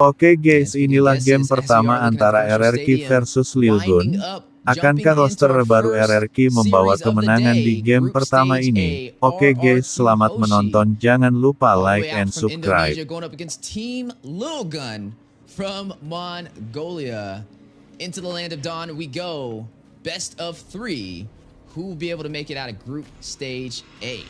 Oke guys, inilah game pertama antara RRQ versus Lilgun. Akankah roster baru RRQ membawa kemenangan di game pertama ini? Oke guys, selamat menonton. Jangan lupa like and subscribe. Going up against Team Lilgun from Mongolia. Into the land of Dawn we go. Best of 3. Who will be able to make it out of Group Stage A?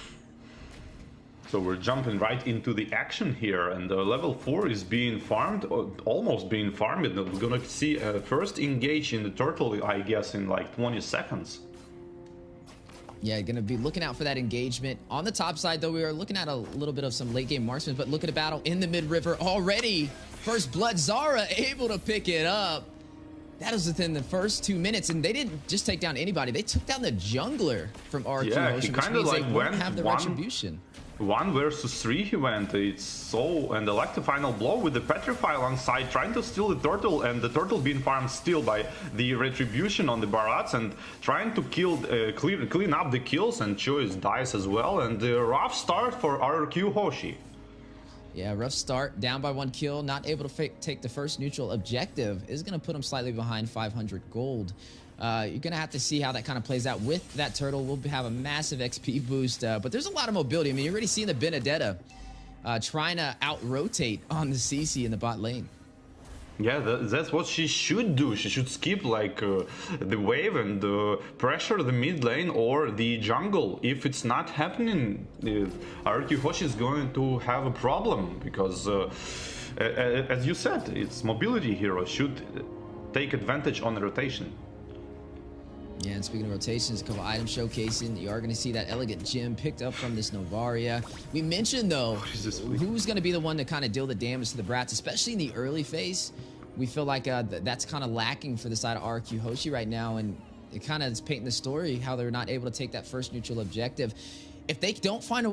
So we're jumping right into the action here, and level 4 is being farmed, almost being farmed. We're gonna see first engage in the turtle, I guess, in like 20 seconds. Yeah, gonna be looking out for that engagement. On the top side, though, we are looking at a little bit of some late game marksmen, but look at a battle in the mid-river already. First blood, Zara able to pick it up. That was within the first 2 minutes, and they didn't just take down anybody. They took down the jungler from RQ Ocean, which means they won't have the retribution. 1 versus 3 he went. It's so, and the final blow with the petrify alongside, trying to steal the turtle, and the turtle being farmed still by the retribution on the barats, and trying to kill, clean up the kills, and Choice dies as well, and a rough start for RQ Hoshi. Yeah, rough start, down by 1 kill, not able to take the first neutral objective, is going to put him slightly behind 500 gold. You're going to have to see how that kind of plays out with that turtle. We'll have a massive XP boost, but there's a lot of mobility. I mean, you're already seeing the Benedetta trying to out-rotate on the CC in the bot lane. Yeah, that's what she should do. She should skip like the wave and pressure the mid lane or the jungle. If it's not happening, RQ Hoshi is going to have a problem because, as you said, it's mobility hero should take advantage on the rotation. Yeah, and speaking of rotations, a couple items showcasing. You are going to see that elegant gem picked up from this Novaria. We mentioned, though, who's going to be the one to kind of deal the damage to the brats, especially in the early phase. We feel like that's kind of lacking for the side of RQ Hoshi right now, and it kind of is painting the story how they're not able to take that first neutral objective. If they don't find a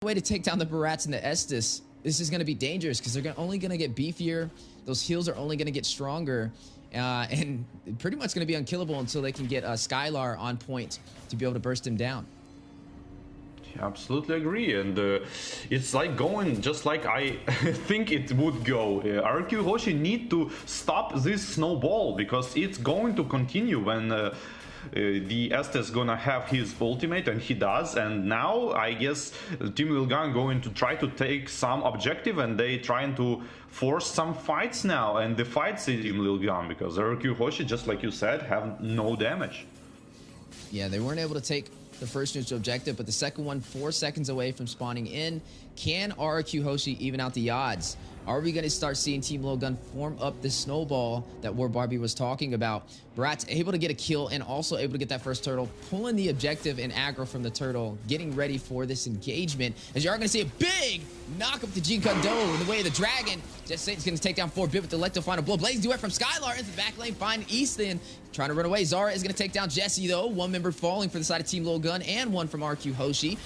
way to take down the barats and the Estus, this is going to be dangerous because they're only going to get beefier. Those heals are only going to get stronger. And pretty much going to be unkillable until they can get Skylar on point to be able to burst him down. Yeah, absolutely agree, and it's like going just like I think it would go. RQ Hoshi need to stop this snowball because it's going to continue when the Estes gonna have his ultimate, and he does, and now I guess Team Lilgun going to try to take some objective, and they trying to force some fights now, and the fights in Team Lilgun because RQ Hoshi, just like you said, have no damage. Yeah, they weren't able to take the first neutral objective, but the second one 4 seconds away from spawning in. Can RQ Hoshi even out the odds? Are we going to start seeing Team Lilgun form up this snowball that War Barbie was talking about? Brat's able to get a kill and also able to get that first turtle, pulling the objective and aggro from the turtle, getting ready for this engagement. As you are going to see a big knock up to Jean Kondo in the way of the dragon. Just Satan's going to take down 4-bit with the electro final blow. Blaze duet from Skylar into the back lane, find Easton trying to run away. Zara is going to take down Jesse though. 1 member falling for the side of Team Lilgun and 1 from RQ Hoshi.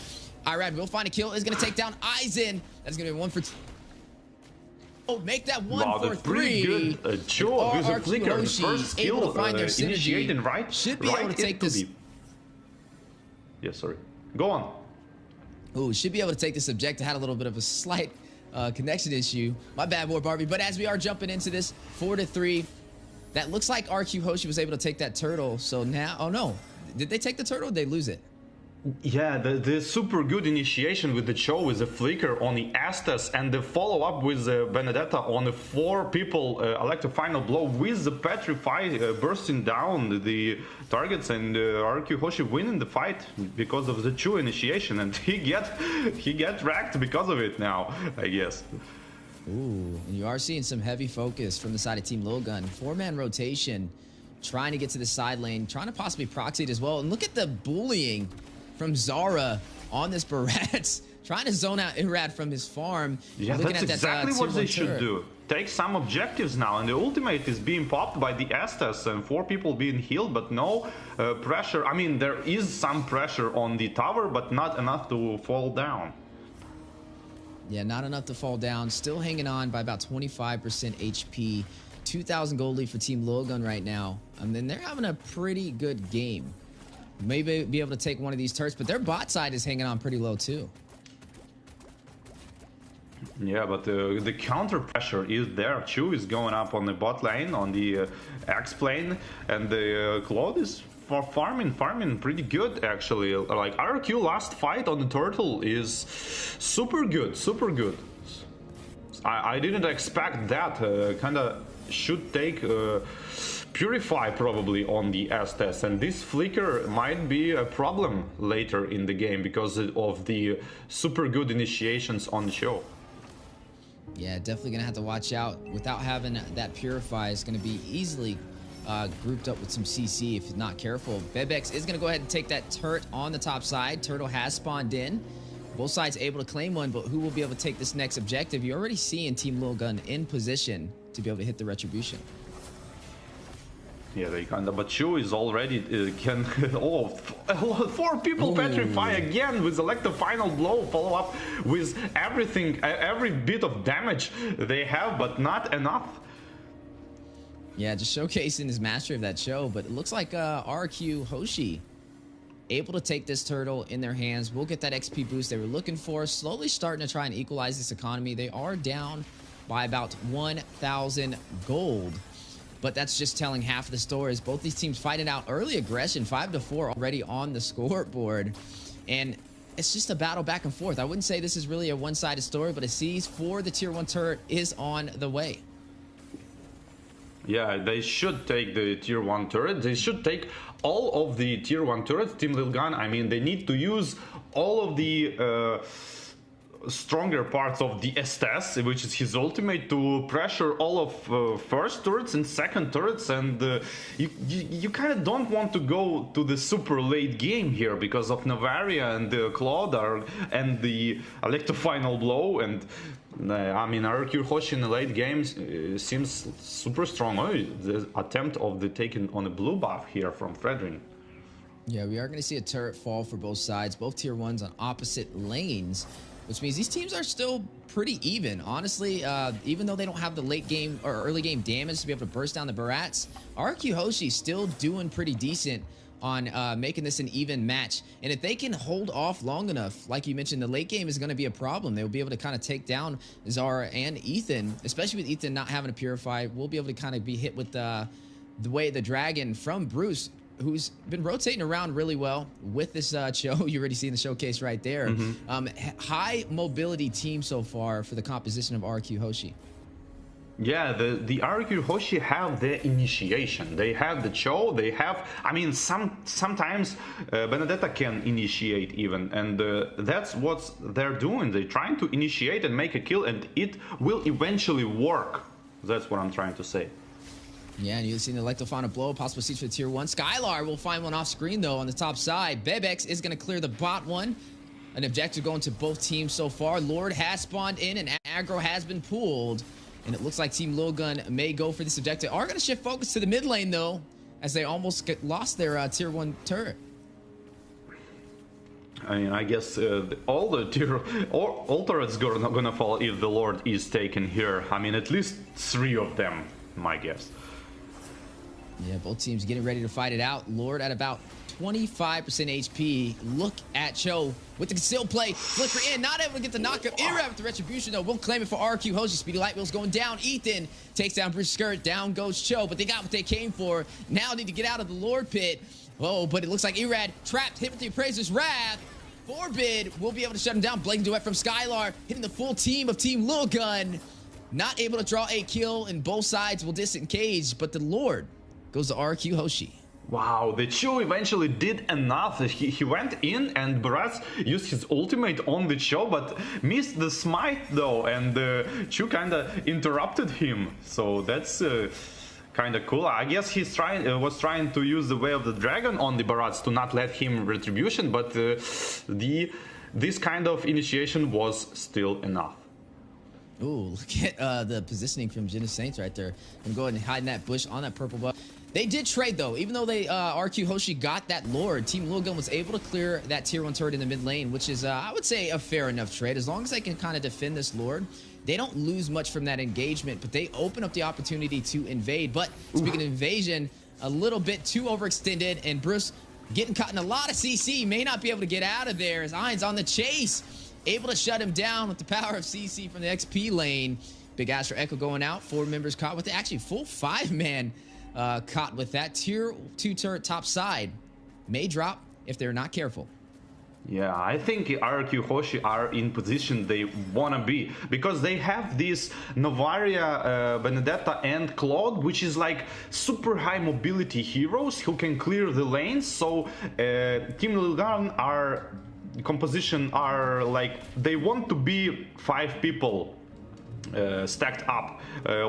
Irad will find a kill, is going to take down Aizen. That's going to be 1 for 2. Oh, make that 1 for 3. Good Joe with a flicker. The first kill able to find their initiating synergy. Should be able to take this. Yeah, sorry. Go on. Ooh, should be able to take this objective. Had a little bit of a slight connection issue. My bad, War Barbie. But as we are jumping into this 4-3, that looks like RQ Hoshi was able to take that turtle. So now, oh no, did they take the turtle or did they lose it? Yeah, the super good initiation with the Cho with the flicker on the Estes, and the follow-up with the Benedetta on the 4 people electro final blow with the petrify bursting down the targets, and RQ Hoshi winning the fight because of the Cho initiation, and he get wrecked because of it now, I guess. Ooh, and you are seeing some heavy focus from the side of Team Lilgun. 4-man rotation, trying to get to the side lane, trying to possibly proxy it as well, and look at the bullying from Zara on this Barats, trying to zone out Irad from his farm. Yeah, that's exactly what they should do. Take some objectives now, and the ultimate is being popped by the Estes and 4 people being healed, but no pressure. I mean, there is some pressure on the tower, but not enough to fall down. Yeah, not enough to fall down. Still hanging on by about 25% HP. 2,000 gold lead for Team Lilgun right now. I mean, they're having a pretty good game. Maybe be able to take one of these turrets, but their bot side is hanging on pretty low too. Yeah, but the counter pressure is there. Chu is going up on the bot lane, on the X plane, and the Claude is for farming pretty good actually. Like RQ last fight on the turtle is super good, super good. I didn't expect that. Kinda should take Purify probably on the Estes, and this flicker might be a problem later in the game because of the super good initiations on the show. Yeah, definitely gonna have to watch out. Without having that Purify, is gonna be easily grouped up with some CC if not careful. Bebex is gonna go ahead and take that turret on the top side. Turtle has spawned in. Both sides able to claim one, but who will be able to take this next objective? You're already seeing Team Lilgun in position to be able to hit the retribution. Yeah, they kinda, but Chu is already can. Oh, 4 people petrify again with select the final blow, follow up with everything, every bit of damage they have, but not enough. Yeah, just showcasing his mastery of that show, but it looks like RQ Hoshi able to take this turtle in their hands. We'll get that XP boost they were looking for. Slowly starting to try and equalize this economy. They are down by about 1,000 gold. But that's just telling half of the story. As both these teams fighting out early aggression, 5-4 already on the scoreboard. And it's just a battle back and forth. I wouldn't say this is really a one-sided story, but a seize for the tier 1 turret is on the way. Yeah, they should take the tier 1 turret. They should take all of the tier 1 turrets. Team Lilgun, I mean, they need to use all of the stronger parts of the Estes, which is his ultimate, to pressure all of first turrets and second turrets, and you kind of don't want to go to the super late game here because of Navaria and Claude and the Electro final blow, and I mean RQ Hoshi in the late games seems super strong. Oh, the attempt of the taking on a blue buff here from Fredrin. Yeah, we are going to see a turret fall for both sides, both tier 1s on opposite lanes, which means these teams are still pretty even. Honestly, even though they don't have the late game or early game damage to be able to burst down the Barats, RQ Hoshi still doing pretty decent on making this an even match. And if they can hold off long enough, like you mentioned, the late game is going to be a problem. They'll be able to kind of take down Zara and Ethan, especially with Ethan not having a Purify. We'll be able to kind of be hit with the way the Dragon from Bruce, who's been rotating around really well with this show. You already seen the showcase right there. High mobility team so far for the composition of RQ Hoshi. Yeah, the RQ Hoshi have the initiation. They have the show. They have, I mean, sometimes Benedetta can initiate even, and that's what they're doing. They're trying to initiate and make a kill, and it will eventually work. That's what I'm trying to say. Yeah, and you've seen the Electrofauna blow, possible seeds for tier 1. Skylar will find one off screen, though, on the top side. Bebex is going to clear the bot one. An objective going to both teams so far. Lord has spawned in, and aggro has been pulled. And it looks like Team Lilgun may go for this objective. Are going to shift focus to the mid lane, though, as they almost lost their tier 1 turret. I mean, I guess all turrets gonna fall if the Lord is taken here. I mean, at least 3 of them, my guess. Yeah, both teams getting ready to fight it out. Lord at about 25% HP. Look at Cho with the concealed play. Flicker in, not able to get the knockup. Irab with the retribution, though. We'll claim it for RQ Hoshi. Speedy Light Wheels going down. Ethan takes down Bruce Skirt. Down goes Cho, but they got what they came for. Now need to get out of the Lord pit. Oh, but it looks like Irad trapped, hit with the Appraiser's Wrath. Forbid will be able to shut him down. Blazing Duet from Skylar, hitting the full team of Team Lilgun. Not able to draw a kill, and both sides will disengage, but the Lord goes to RQ Hoshi. Wow, the Chu eventually did enough. He went in and Barats used his ultimate on the Chu, but missed the smite though, and Chu kinda interrupted him. So that's kinda cool. I guess he's was trying to use the Way of the Dragon on the Barats to not let him retribution, but this kind of initiation was still enough. Ooh, look at the positioning from Genesis Saints right there. Gonna go ahead and hide in that bush on that purple buff. They did trade, though. Even though they RQ Hoshi got that Lord, Team Lilgun was able to clear that tier 1 turret in the mid lane, which is, I would say, a fair enough trade. As long as they can kind of defend this Lord, they don't lose much from that engagement, but they open up the opportunity to invade. But speaking of invasion, a little bit too overextended, and Bruce getting caught in a lot of CC, may not be able to get out of there as Ein's on the chase. able to shut him down with the power of CC from the XP lane. Big Astro Echo going out. 4 members caught with it. Actually, full 5-man caught with that. Tier 2 turret top side may drop if they're not careful. Yeah, I think RQ Hoshi are in position they wanna be, because they have this Novaria, Benedetta and Claude, which is like super high mobility heroes who can clear the lanes. So Team Lilgun are composition are like, they want to be 5 people stacked up,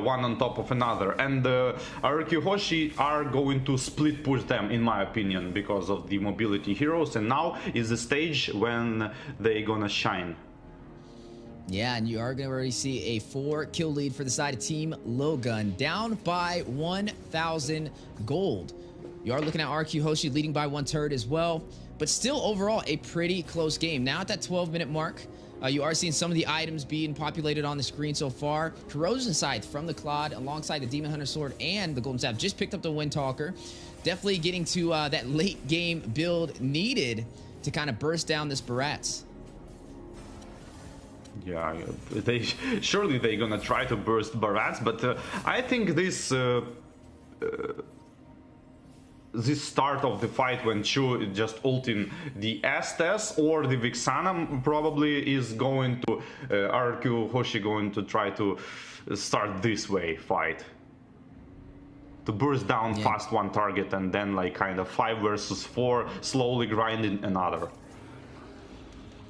one on top of another, and RQ Hoshi are going to split push them, in my opinion, because of the mobility heroes, and now is the stage when they gonna shine. Yeah, and you are going to already see a 4-kill lead for the side of Team Lilgun, down by 1,000 gold. You are looking at RQ Hoshi leading by 1 turret as well, but still overall a pretty close game. Now at that 12-minute mark, you are seeing some of the items being populated on the screen so far. Corrosion Scythe from the Claude alongside the Demon Hunter Sword and the Golden Staff just picked up the Windtalker. Definitely getting to that late game build needed to kind of burst down this Barats. Yeah, surely they're gonna try to burst Barats, but I think this start of the fight when Chu just ulting the Estes or the Vixana probably is going to RQ Hoshi going to try to start this way fight. To burst down fast one target and then like kind of 5 versus 4, slowly grinding another.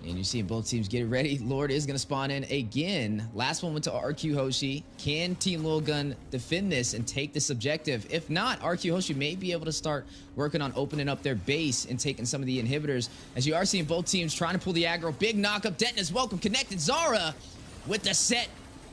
And you're seeing both teams get ready. Lord is going to spawn in again. Last one went to RQ Hoshi. Can Team Lilgun defend this and take this objective? If not, RQ Hoshi may be able to start working on opening up their base and taking some of the inhibitors. As you are seeing both teams trying to pull the aggro. Big knockup. Denton is welcome. Connected. Zara with the set.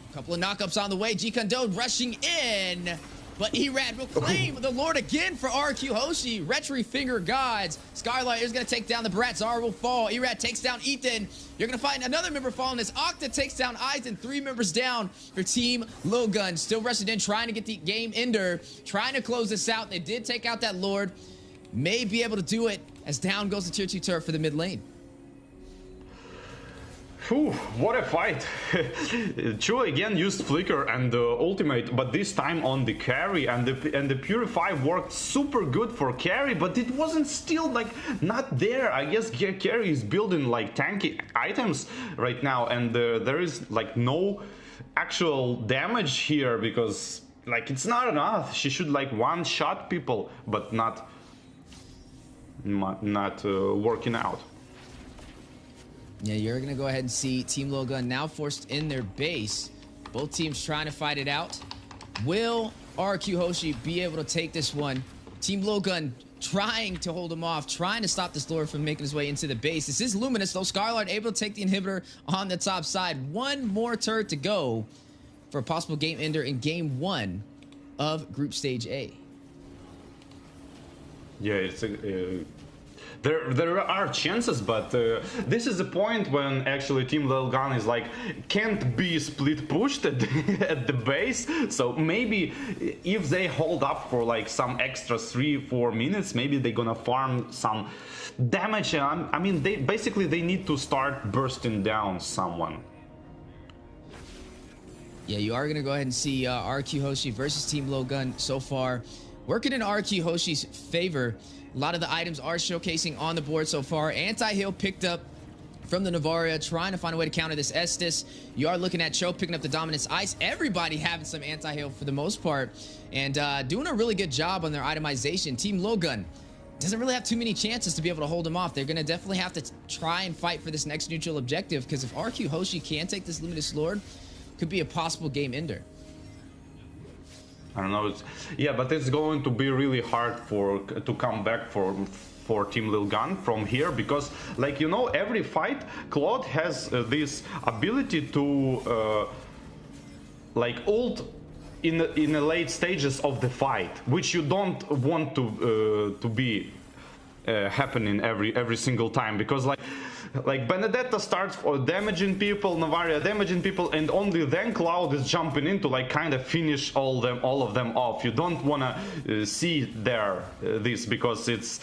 A couple of knockups on the way. G-Kondo rushing in. But Erad will claim the Lord again for RQ Hoshi. Retry Finger Gods. Skylight is going to take down the Brat. Zara will fall. Erad takes down Ethan. You're going to find another member falling as Octa takes down Eisen. 3 members down for Team Lilgun. Still rushing in, trying to get the game ender. Trying to close this out. They did take out that Lord. May be able to do it as down goes the tier 2 turret for the mid lane. Whew, what a fight. Chu again used Flicker and Ultimate, but this time on the carry, and the Purify worked super good for carry, but it wasn't still like not there. I guess carry is building like tanky items right now, and there is like no actual damage here because like it's not enough. She should like one-shot people, but not working out. Yeah, you're going to go ahead and see Team Lilgun now forced in their base. Both teams trying to fight it out. Will RQ Hoshi be able to take this one? Team Lilgun trying to hold him off, trying to stop this Lord from making his way into the base. This is Luminous, though. Scarlard able to take the inhibitor on the top side. One more turret to go for a possible game ender in game 1 of Group Stage A. Yeah, it's there are chances, but this is the point when actually Team Lilgun is like can't be split pushed at at the base. So maybe if they hold up for like some extra 3-4 minutes, maybe they're gonna farm some damage. I mean, they need to start bursting down someone. Yeah, you are gonna go ahead and see RQ Hoshi versus Team Lilgun so far, working in RQ Hoshi's favor. A lot of the items are showcasing on the board so far. Anti-heal picked up from the Navaria, trying to find a way to counter this Estes. You are looking at Cho picking up the Dominance Ice. Everybody having some anti-heal for the most part, and doing a really good job on their itemization. Team Lilgun doesn't really have too many chances to be able to hold them off. They're going to definitely have to try and fight for this next neutral objective, because if RQ Hoshi can take this Luminous Lord, could be a possible game ender. I don't know. But it's going to be really hard to come back for Team Lilgun from here, because, like, you know, every fight Claude has this ability to like ult in the late stages of the fight, which you don't want to be happening every single time, because like Benedetta starts for damaging people, Navaria damaging people, and only then Cloud is jumping in to like kind of finish all of them off. You don't want to see this, because it's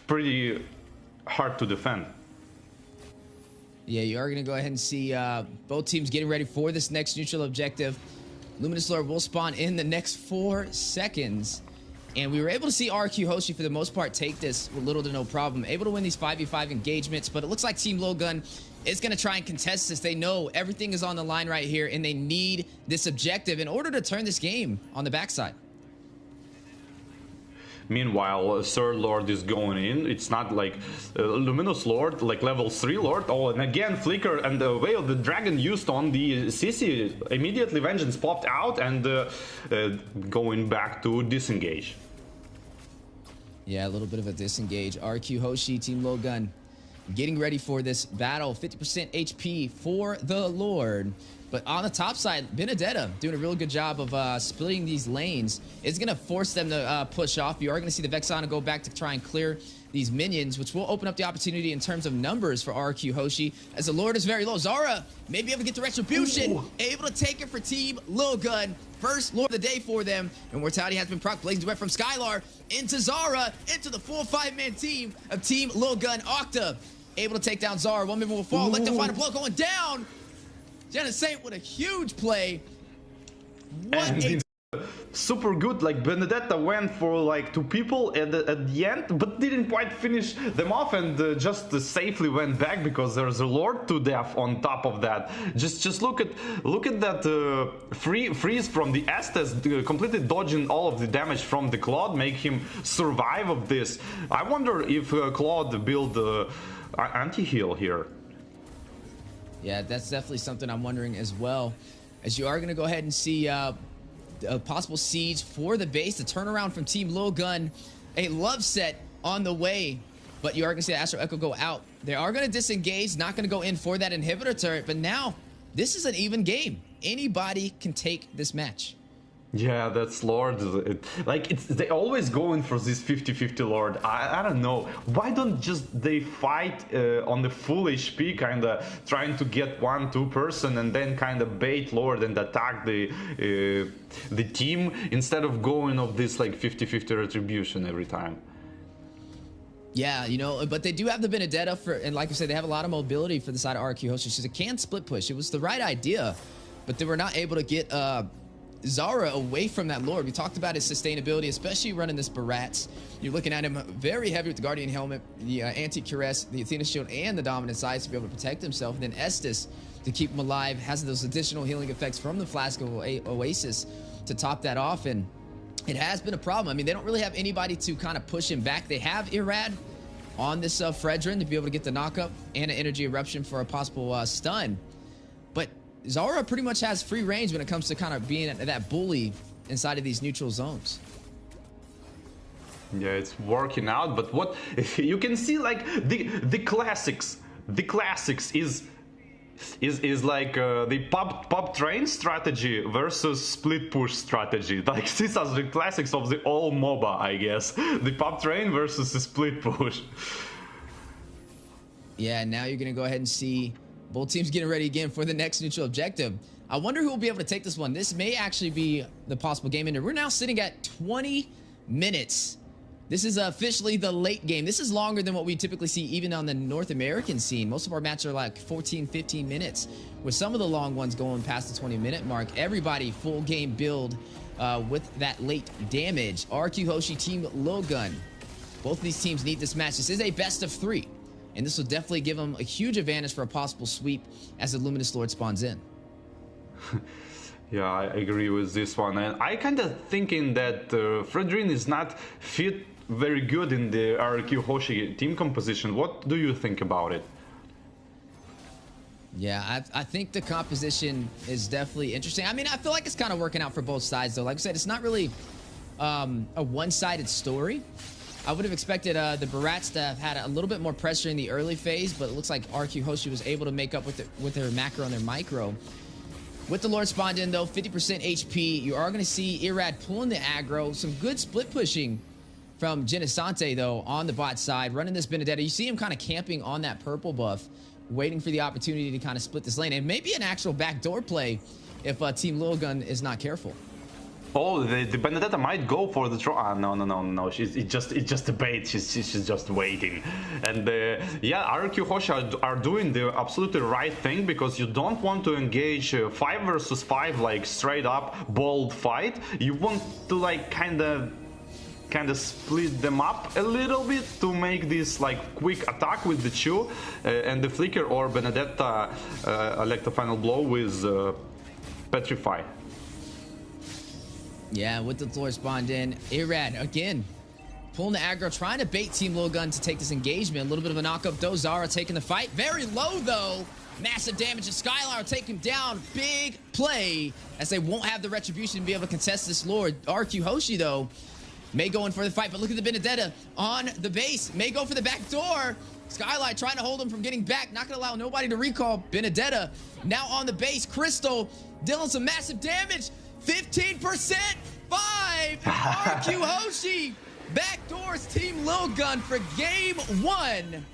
pretty hard to defend. Yeah, you are going to go ahead and see both teams getting ready for this next neutral objective. Luminous Lord will spawn in the next 4 seconds. And we were able to see RQ Hoshi, for the most part, take this with little to no problem. Able to win these 5v5 engagements, but it looks like Team Lilgun is going to try and contest this. They know everything is on the line right here, and they need this objective in order to turn this game on the backside. Meanwhile, Third Lord is going in. It's not like Luminous Lord, like level 3 Lord. Oh, and again, Flicker and the Veil, the Dragon used on the CC. Immediately Vengeance popped out and going back to disengage. Yeah, a little bit of a disengage. RQ Hoshi, Team Lilgun, getting ready for this battle. 50% HP for the Lord. But on the top side, Benedetta doing a real good job of splitting these lanes. It's going to force them to push off. You are going to see the Vexana go back to try and clear these minions, which will open up the opportunity in terms of numbers for RQ Hoshi, as the Lord is very low. Zara may be able to get the Retribution. Ooh. Able to take it for Team Lilgun. First Lord of the day for them. And Mortality has been proc. Blazing Duet from Skylar into Zara, into the full 5-man team of Team Lilgun. Octa able to take down Zara. One member will fall. Let them find a blow going down. Jenna Saint with a huge play. What a super good. Like Benedetta went for like 2 people at the end, but didn't quite finish them off, and just safely went back because there's a Lord to death on top of that. Just look at that freeze from the Estes, completely dodging all of the damage from the Claude, make him survive of this. I wonder if Claude build anti-heal here. Yeah, that's definitely something I'm wondering as well. As you are going to go ahead and see a possible siege for the base, the turnaround from Team Lilgun, a love set on the way. But you are going to see the Astro Echo go out. They are going to disengage, not going to go in for that inhibitor turret. But now, this is an even game. Anybody can take this match. Yeah, that's Lord. They always go in for this 50-50 Lord. I don't know. Why don't just they fight on the full HP, kind of trying to get 1-2 person and then kind of bait Lord and attack the team, instead of going of this like 50-50 retribution every time. Yeah, you know, but they do have the Benedetta for, and like I said, they have a lot of mobility for the side of RQ Hoshi. She's a can split push. It was the right idea, but they were not able to get Zara away from that Lord. We talked about his sustainability, especially running this Barats. You're looking at him very heavy with the Guardian Helmet, the Anti-Cuirass, the Athena Shield, and the Dominant Sides to be able to protect himself. And then Estes to keep him alive, has those additional healing effects from the Flask of Oasis to top that off. And it has been a problem. I mean, they don't really have anybody to kind of push him back. They have Irad on this Fredrin to be able to get the knockup and an Energy Eruption for a possible stun. But Zara pretty much has free range when it comes to kind of being that bully inside of these neutral zones. Yeah, it's working out, but what you can see, like the classics is like the pop train strategy versus split push strategy. Like these are the classics of the all MOBA, I guess. The pop train versus the split push. Yeah, now you're gonna go ahead and see both teams getting ready again for the next neutral objective. I wonder who will be able to take this one. This may actually be the possible game ender. We're now sitting at 20 minutes. This is officially the late game. This is longer than what we typically see even on the North American scene. Most of our matches are like 14, 15 minutes, with some of the long ones going past the 20-minute mark. Everybody full game build with that late damage. RQ Hoshi, Team Lilgun. Both of these teams need this match. This is a best of 3. And this will definitely give them a huge advantage for a possible sweep as the Luminous Lord spawns in. Yeah, I agree with this one. And I kind of thinking that Fredrin is not fit very good in the RQ Hoshi team composition. What do you think about it? Yeah, I think the composition is definitely interesting. I mean, I feel like it's kind of working out for both sides, though. Like I said, it's not really a one-sided story. I would have expected the Barats to have had a little bit more pressure in the early phase, but it looks like RQ Hoshi was able to make up with their macro and their micro. With the Lord spawned in, though, 50% HP, you are going to see Irad pulling the aggro. Some good split pushing from Genesante, though, on the bot side, running this Benedetta. You see him kind of camping on that purple buff, waiting for the opportunity to kind of split this lane, and maybe an actual backdoor play if Team Lilgun is not careful. Oh, the Benedetta might go for the throw. No. It's just a bait. She's just waiting. And yeah, RQ Hoshi are doing the absolutely right thing, because you don't want to engage 5 versus 5 like straight up bold fight. You want to like kind of split them up a little bit to make this like quick attack with the Chu and the flicker, or Benedetta elect a final blow with Petrify. Yeah, with the floor spawned in, Irad again pulling the aggro, trying to bait Team Lilgun to take this engagement. A little bit of a knockup. Dozara taking the fight. Very low though. Massive damage to Skylar, take him down. Big play, as they won't have the retribution to be able to contest this Lord. RQ Hoshi though may go in for the fight, but look at the Benedetta on the base. May go for the back door. Skylight trying to hold him from getting back. Not going to allow nobody to recall. Benedetta now on the base. Crystal dealing some massive damage. 15%. 5. RQ Hoshi backdoors Team Lilgun for game 1.